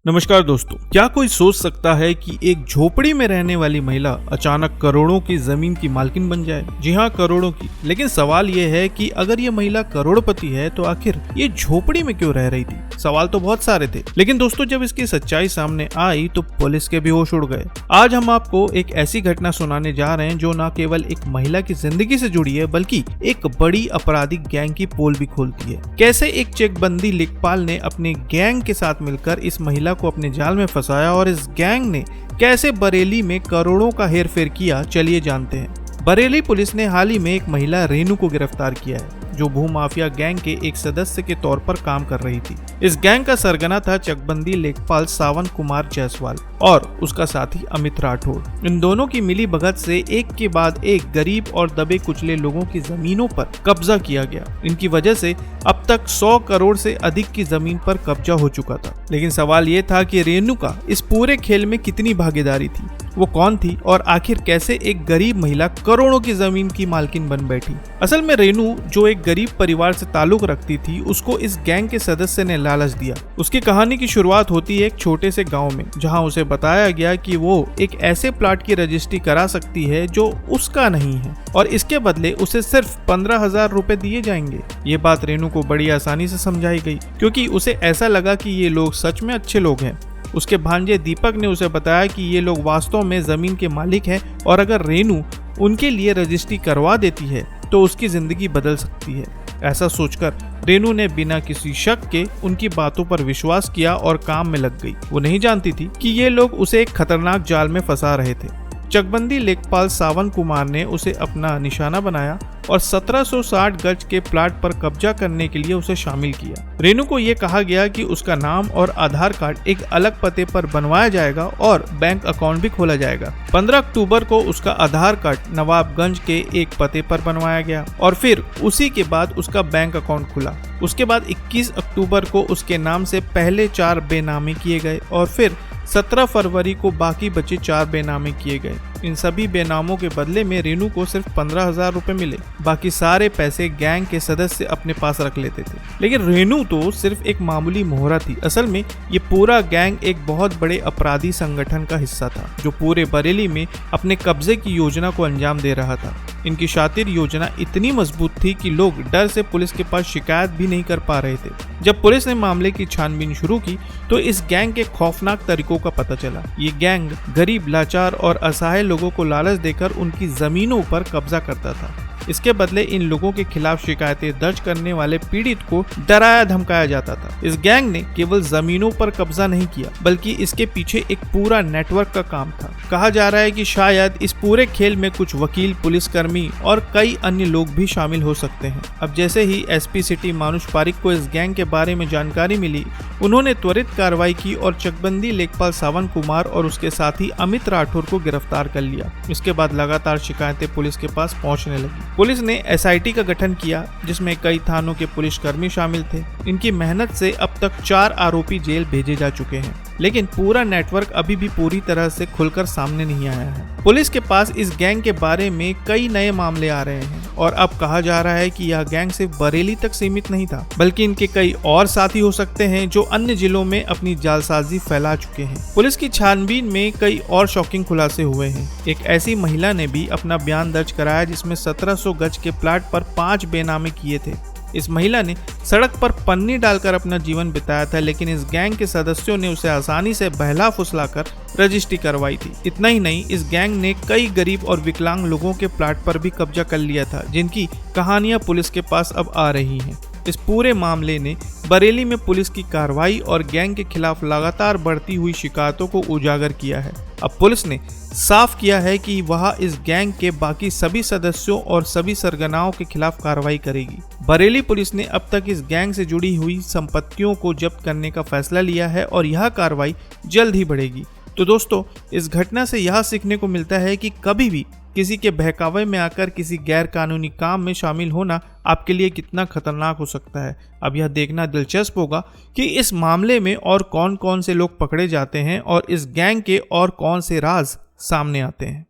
नमस्कार दोस्तों, क्या कोई सोच सकता है कि एक झोपड़ी में रहने वाली महिला अचानक करोड़ों की जमीन की मालकिन बन जाए? जी हाँ, करोड़ों की। लेकिन सवाल ये है कि अगर ये महिला करोड़पति है तो आखिर ये झोपड़ी में क्यों रह रही थी? सवाल तो बहुत सारे थे, लेकिन दोस्तों जब इसकी सच्चाई सामने आई तो पुलिस के भी होश उड़ गए। आज हम आपको एक ऐसी घटना सुनाने जा रहे हैं जो न केवल एक महिला की जिंदगी से जुड़ी है बल्कि एक बड़ी आपराधिक गैंग की पोल भी खोलती है। कैसे एक चेकबंदी लेखपाल ने अपने गैंग के साथ मिलकर इस महिला को अपने जाल में फंसाया और इस गैंग ने कैसे बरेली में करोड़ों का हेरफेर किया, चलिए जानते हैं। बरेली पुलिस ने हाल ही में एक महिला रेनू को गिरफ्तार किया है जो भूमाफिया गैंग के एक सदस्य के तौर पर काम कर रही थी। इस गैंग का सरगना था चकबंदी लेखपाल सावन कुमार जायसवाल और उसका साथी अमित राठौड़। इन दोनों की मिली भगत से एक के बाद एक गरीब और दबे कुचले लोगों की जमीनों पर कब्जा किया गया। इनकी वजह से अब तक 100 करोड़ से अधिक की जमीन पर कब्जा हो चुका था। लेकिन सवाल ये था कि रेनू का इस पूरे खेल में कितनी भागीदारी थी, वो कौन थी और आखिर कैसे एक गरीब महिला करोड़ों की जमीन की मालकिन बन बैठी। असल में रेनू जो एक गरीब परिवार से ताल्लुक रखती थी, उसको इस गैंग के सदस्य ने लालच दिया। उसकी कहानी की शुरुआत होती है एक छोटे से गांव में, जहां उसे बताया गया कि वो एक ऐसे प्लाट की रजिस्ट्री करा सकती है जो उसका नहीं है और इसके बदले उसे सिर्फ 15,000 रुपए दिए जाएंगे। ये बात रेनू को बड़ी आसानी से समझाई गई क्योंकि उसे ऐसा लगा कि ये लोग सच में अच्छे लोग हैं। उसके भांजे दीपक ने उसे बताया कि ये लोग वास्तव में जमीन के मालिक हैं और अगर रेनू उनके लिए रजिस्ट्री करवा देती है तो उसकी जिंदगी बदल सकती है। ऐसा सोचकर रेनू ने बिना किसी शक के उनकी बातों पर विश्वास किया और काम में लग गई। वो नहीं जानती थी कि ये लोग उसे एक खतरनाक जाल में फंसा रहे थे। चकबंदी लेखपाल सावन कुमार ने उसे अपना निशाना बनाया और 1760 गज के प्लाट पर कब्जा करने के लिए उसे शामिल किया। रेनू को यह कहा गया कि उसका नाम और आधार कार्ड एक अलग पते पर बनवाया जाएगा और बैंक अकाउंट भी खोला जाएगा। 15 अक्टूबर को उसका आधार कार्ड नवाबगंज के एक पते पर बनवाया गया और फिर उसी के बाद उसका बैंक अकाउंट खुला। उसके बाद 21 अक्टूबर को उसके नाम से पहले 4 बेनामे किए गए और फिर 17 फरवरी को बाकी बचे 4 बेनामे किए गए। इन सभी बेनामों के बदले में रेनू को सिर्फ 15,000 रुपए मिले। बाकी सारे पैसे गैंग के सदस्य अपने पास रख लेते थे। लेकिन रेनू तो सिर्फ एक मामूली मोहरा थी। असल में ये पूरा गैंग एक बहुत बड़े अपराधी संगठन का हिस्सा था जो पूरे बरेली में अपने कब्जे की योजना को अंजाम दे रहा था। इनकी शातिर योजना इतनी मजबूत थी कि लोग डर से पुलिस के पास शिकायत भी नहीं कर पा रहे थे। जब पुलिस ने मामले की छानबीन शुरू की तो इस गैंग के खौफनाक तरीकों का पता चला। ये गैंग गरीब, लाचार और असहाय लोगों को लालच देकर उनकी जमीनों पर कब्जा करता था। इसके बदले इन लोगों के खिलाफ शिकायतें दर्ज करने वाले पीड़ित को डराया धमकाया जाता था। इस गैंग ने केवल जमीनों पर कब्जा नहीं किया बल्कि इसके पीछे एक पूरा नेटवर्क का काम था। कहा जा रहा है कि शायद इस पूरे खेल में कुछ वकील, पुलिसकर्मी और कई अन्य लोग भी शामिल हो सकते हैं। अब जैसे ही एसपी सिटी मानुष पारिक को इस गैंग के बारे में जानकारी मिली, उन्होंने त्वरित कार्रवाई की और चकबंदी लेखपाल सावन कुमार और उसके साथी अमित राठौर को गिरफ्तार कर लिया। इसके बाद लगातार शिकायतें पुलिस के पास पहुंचने लगी। पुलिस ने एसआईटी का गठन किया जिसमें कई थानों के पुलिसकर्मी शामिल थे। इनकी मेहनत से अब तक 4 आरोपी जेल भेजे जा चुके हैं, लेकिन पूरा नेटवर्क अभी भी पूरी तरह से खुलकर सामने नहीं आया है। पुलिस के पास इस गैंग के बारे में कई नए मामले आ रहे हैं और अब कहा जा रहा है कि यह गैंग सिर्फ बरेली तक सीमित नहीं था बल्कि इनके कई और साथी हो सकते हैं जो अन्य जिलों में अपनी जालसाजी फैला चुके हैं। पुलिस की छानबीन में कई और शॉकिंग खुलासे हुए हैं। एक ऐसी महिला ने भी अपना बयान दर्ज कराया जिसमें 1700 गज के प्लाट पर 5 बेनामे किए थे। इस महिला ने सड़क पर पन्नी डालकर अपना जीवन बिताया था, लेकिन इस गैंग के सदस्यों ने उसे आसानी से बहला फुसलाकर रजिस्ट्री करवाई थी। इतना ही नहीं, इस गैंग ने कई गरीब और विकलांग लोगों के प्लाट पर भी कब्जा कर लिया था जिनकी कहानियां पुलिस के पास अब आ रही हैं। इस पूरे मामले ने बरेली में पुलिस की कार्रवाई और गैंग के खिलाफ लगातार बढ़ती हुई शिकायतों को उजागर किया है। अब पुलिस ने साफ किया है कि वह इस गैंग के बाकी सभी सदस्यों और सभी सरगनाओं के खिलाफ कार्रवाई करेगी। बरेली पुलिस ने अब तक इस गैंग से जुड़ी हुई संपत्तियों को जब्त करने का फैसला लिया है और यह कार्रवाई जल्द ही बढ़ेगी। तो दोस्तों, इस घटना से यह सीखने को मिलता है कि कभी भी किसी के बहकावे में आकर किसी गैर कानूनी काम में शामिल होना आपके लिए कितना खतरनाक हो सकता है। अब यह देखना दिलचस्प होगा कि इस मामले में और कौन कौन से लोग पकड़े जाते हैं और इस गैंग के और कौन से राज सामने आते हैं।